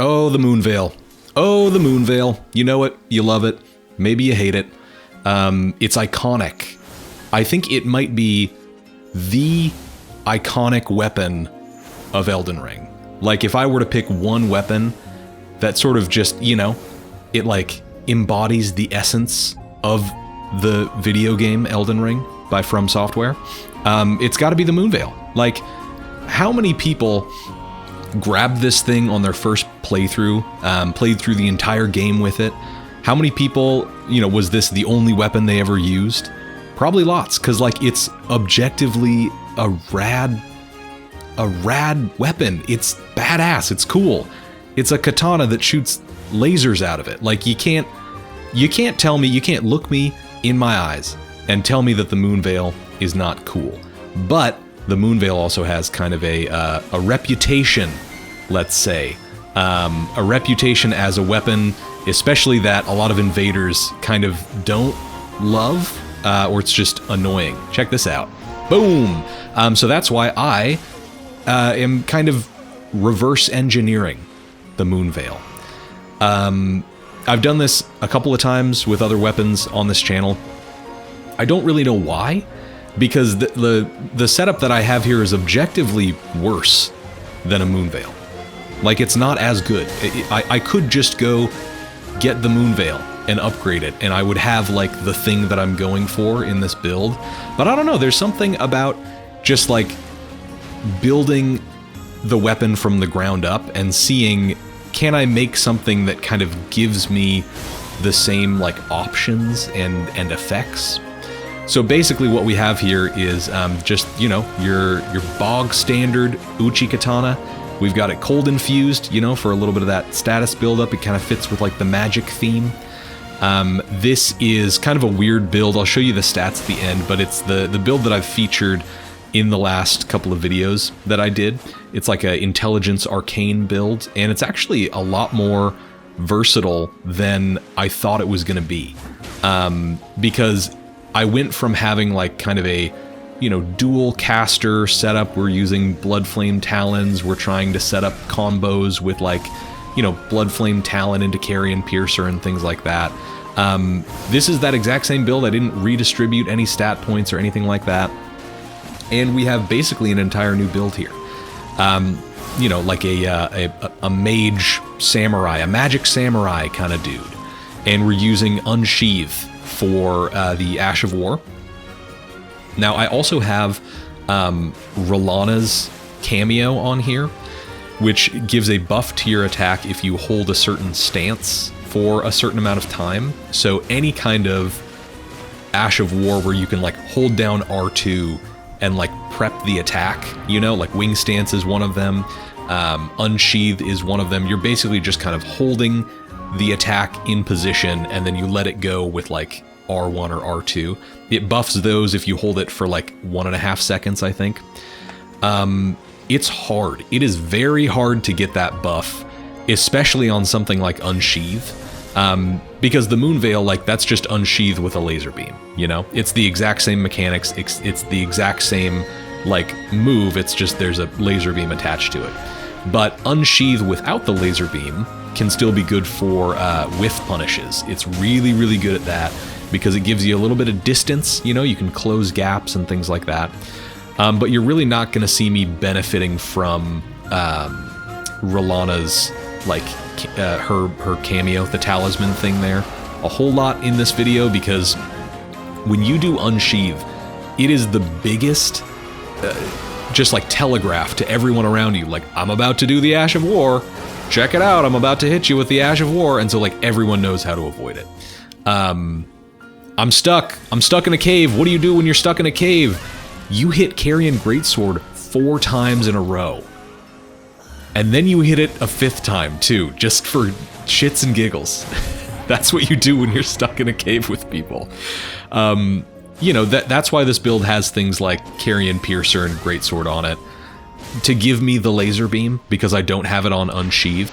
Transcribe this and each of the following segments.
Oh, the Moonveil. Oh, the Moonveil. You know it. You love it. Maybe you hate it. It's iconic. I think it might be the iconic weapon of Elden Ring. Like, if I were to pick one weapon that sort of just, you know, it like embodies the essence of the video game Elden Ring by From Software, it's got to be the Moonveil. Like, how many people grabbed this thing on their first playthrough, played through the entire game with it? How many people, you know, was this the only weapon they ever used? Probably lots, because like it's objectively a rad weapon. It's badass. It's cool. It's a katana that shoots lasers out of it. Like, you can't tell me, you can't look me in my eyes and tell me that the Moonveil is not cool. But the Moonveil also has kind of a reputation, let's say, a reputation as a weapon, especially that a lot of invaders kind of don't love, or it's just annoying. Check this out. Boom! So that's why I am kind of reverse engineering the Moonveil. I've done this a couple of times with other weapons on this channel. I don't really know why, because the setup that I have here is objectively worse than a Moonveil. Like, it's not as good. I could just go get the Moonveil and upgrade it, and I would have like the thing that I'm going for in this build. But I don't know, there's something about just like building the weapon from the ground up and seeing, can I make something that kind of gives me the same like options and effects? So basically what we have here is just, you know, your bog standard Uchi katana. We've got it cold infused, you know, for a little bit of that status buildup. It kind of fits with like the magic theme. This is kind of a weird build. I'll show you the stats at the end, but it's the build that I've featured in the last couple of videos that I did. It's like an intelligence arcane build, and it's actually a lot more versatile than I thought it was going to be. Because I went from having like kind of a, you know, dual caster setup. We're using Bloodflame Talons. We're trying to set up combos with like, you know, Bloodflame Talon into Carrion Piercer and things like that. This is that exact same build. I didn't redistribute any stat points or anything like that. And we have basically an entire new build here. You know, like a mage samurai, a magic samurai kind of dude. And we're using Unsheath for the Ash of War. Now, I also have Rolana's cameo on here, which gives a buff to your attack if you hold a certain stance for a certain amount of time. So any kind of Ash of War where you can like hold down R2 and like prep the attack, you know, like Wing Stance is one of them, Unsheath is one of them. You're basically just kind of holding the attack in position and then you let it go with like R1 or R2. It buffs those if you hold it for like 1.5 seconds, I think. It's hard. It is very hard to get that buff, especially on something like Unsheath. Because the Moonveil, like, that's just Unsheath with a laser beam, you know? It's the exact same mechanics, it's the exact same, like, move, it's just there's a laser beam attached to it. But Unsheath without the laser beam can still be good for whiff punishes. It's really, really good at that, because it gives you a little bit of distance, you know? You can close gaps and things like that. But you're really not going to see me benefiting from Rolana's, like, her cameo, the talisman thing there, a whole lot in this video, because when you do Unsheath, it is the biggest, just like telegraph to everyone around you, like, I'm about to do the Ash of War, check it out, I'm about to hit you with the Ash of War, and so like everyone knows how to avoid it. I'm stuck in a cave. What do you do when you're stuck in a cave? You hit Carrion Greatsword 4 times in a row. And then you hit it a 5th time, too, just for shits and giggles. That's what you do when you're stuck in a cave with people. You know, that's why this build has things like Carrion Piercer and Greatsword on it, to give me the laser beam, because I don't have it on Unsheath.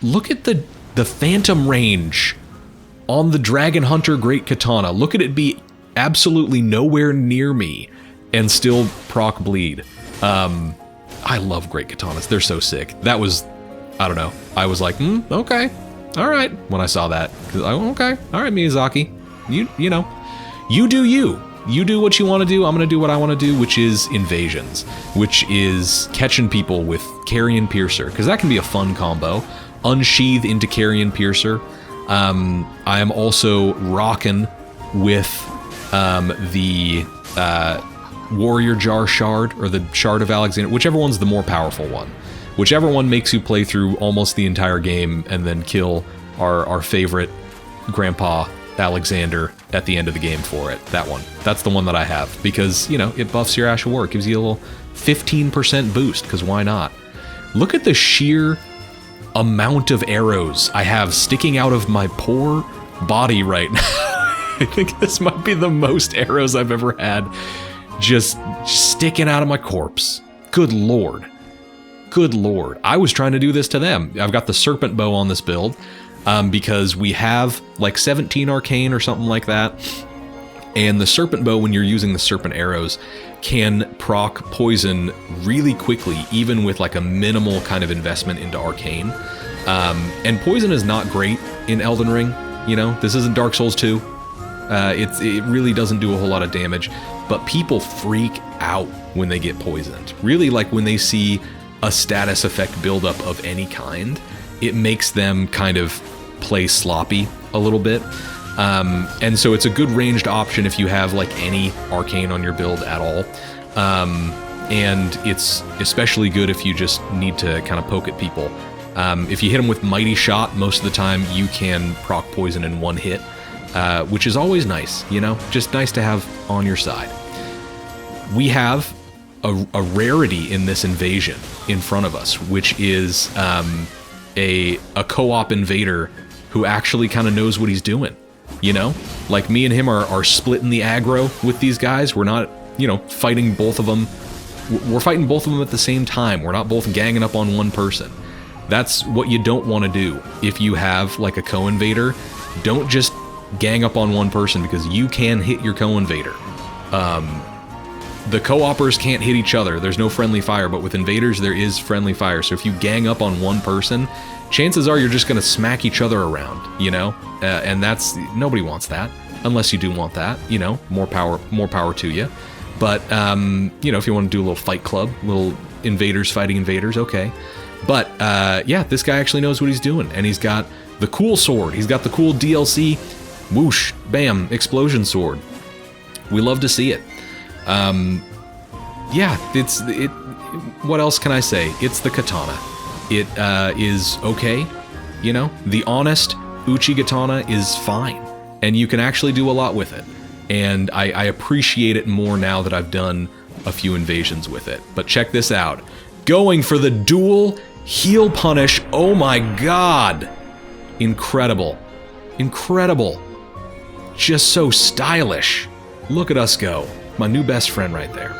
Look at the phantom range on the Dragon Hunter Great Katana. Look at it be absolutely nowhere near me and still proc bleed. I love Great Katanas. They're so sick. That was... I don't know. I was like, okay, all right, when I saw that. Okay, all right, Miyazaki, you know, you do you. You do what you want to do, I'm going to do what I want to do, which is invasions, which is catching people with Carrion Piercer, because that can be a fun combo. Unsheath into Carrion Piercer. I am also rocking with the Warrior Jar Shard, or the Shard of Alexander, whichever one's the more powerful one. Whichever one makes you play through almost the entire game and then kill our favorite Grandpa Alexander at the end of the game for it. That one. That's the one that I have, because, you know, it buffs your Ash of War. It gives you a little 15% boost, because why not? Look at the sheer amount of arrows I have sticking out of my poor body right now. I think this might be the most arrows I've ever had just sticking out of my corpse. Good lord. Good lord. I was trying to do this to them. I've got the Serpent Bow on this build. Because we have like 17 arcane or something like that, and the Serpent Bow, when you're using the serpent arrows, can proc poison really quickly, even with like a minimal kind of investment into arcane. And poison is not great in Elden Ring. You know, this isn't Dark Souls 2. It really doesn't do a whole lot of damage, but people freak out when they get poisoned. Really, like when they see a status effect buildup of any kind, it makes them kind of play sloppy a little bit. And so it's a good ranged option if you have like any arcane on your build at all. And it's especially good if you just need to kind of poke at people. If you hit them with Mighty Shot, most of the time you can proc poison in one hit, which is always nice, you know, just nice to have on your side. We have a rarity in this invasion in front of us, which is a co-op invader who actually kind of knows what he's doing, you know? Like, me and him are splitting the aggro with these guys. We're not, you know, fighting both of them. We're fighting both of them at the same time. We're not both ganging up on one person. That's what you don't want to do if you have, like, a co-invader. Don't just gang up on one person, because you can hit your co-invader. The co-opers can't hit each other. There's no friendly fire, but with invaders, there is friendly fire. So if you gang up on one person, chances are you're just going to smack each other around, you know? And that's, nobody wants that, unless you do want that, you know? More power to you. But, you know, if you want to do a little fight club, little invaders fighting invaders, okay. But, yeah, this guy actually knows what he's doing, and he's got the cool sword. He's got the cool DLC, whoosh, bam, explosion sword. We love to see it. Yeah, what else can I say? It's the katana. It is okay, you know? The honest Uchi katana is fine, and you can actually do a lot with it. And I appreciate it more now that I've done a few invasions with it. But check this out. Going for the dual heal punish, oh my god! Incredible. Incredible. Just so stylish. Look at us go. My new best friend right there.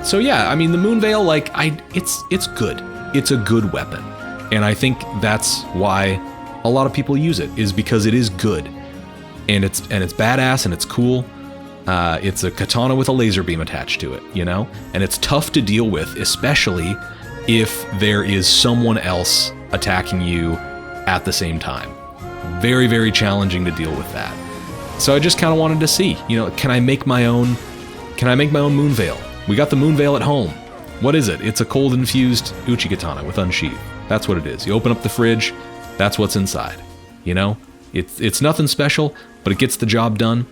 So yeah, I mean, the Moonveil, like, it's good. It's a good weapon. And I think that's why a lot of people use it, is because it is good. And it's badass and it's cool. It's a katana with a laser beam attached to it, you know? And it's tough to deal with, especially if there is someone else attacking you at the same time. Very, very challenging to deal with that. So I just kind of wanted to see, you know, can I make my own Moonveil? We got the Moonveil at home. What is it? It's a cold infused Uchi katana with unsheath. That's what it is. You open up the fridge, that's what's inside. You know? It's nothing special, but it gets the job done.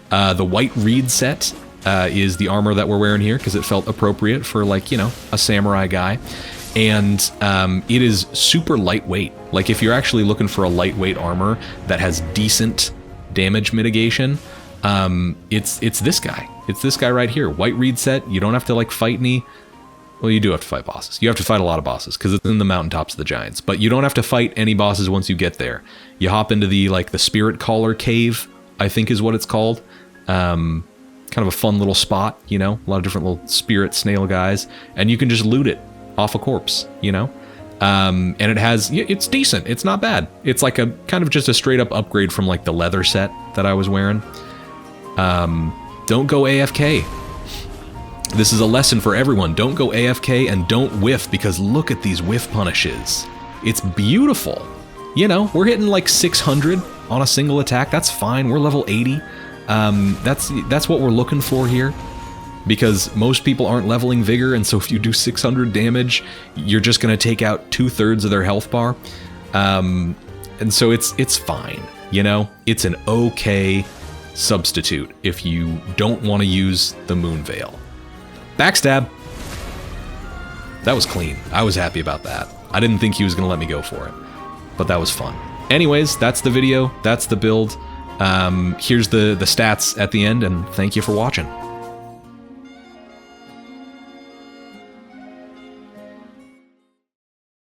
The white reed set is the armor that we're wearing here, because it felt appropriate for, like, you know, a samurai guy. And it is super lightweight. Like, if you're actually looking for a lightweight armor that has decent damage mitigation, it's this guy. It's this guy right here. White reed set. You don't have to, like, fight any... Well, you do have to fight bosses. You have to fight a lot of bosses, because it's in the mountaintops of the giants. But you don't have to fight any bosses once you get there. You hop into the, like, the Spirit Caller Cave, I think is what it's called. Kind of a fun little spot, you know? A lot of different little spirit snail guys. And you can just loot it off a corpse, you know? And it's decent. It's not bad. It's like a kind of just a straight up upgrade from, like, the leather set that I was wearing. Don't go AFK. This is a lesson for everyone. Don't go AFK and don't whiff, because look at these whiff punishes. It's beautiful. You know, we're hitting like 600 on a single attack. That's fine. We're level 80. That's what we're looking for here, because most people aren't leveling Vigor, and so if you do 600 damage, you're just going to take out 2/3 of their health bar. And so it's fine. You know, it's an okay substitute if you don't want to use the Moonveil. Backstab. That was clean. I was happy about that. I didn't think he was going to let me go for it, but that was fun. Anyways, that's the video. That's the build. Here's the stats at the end, and thank you for watching.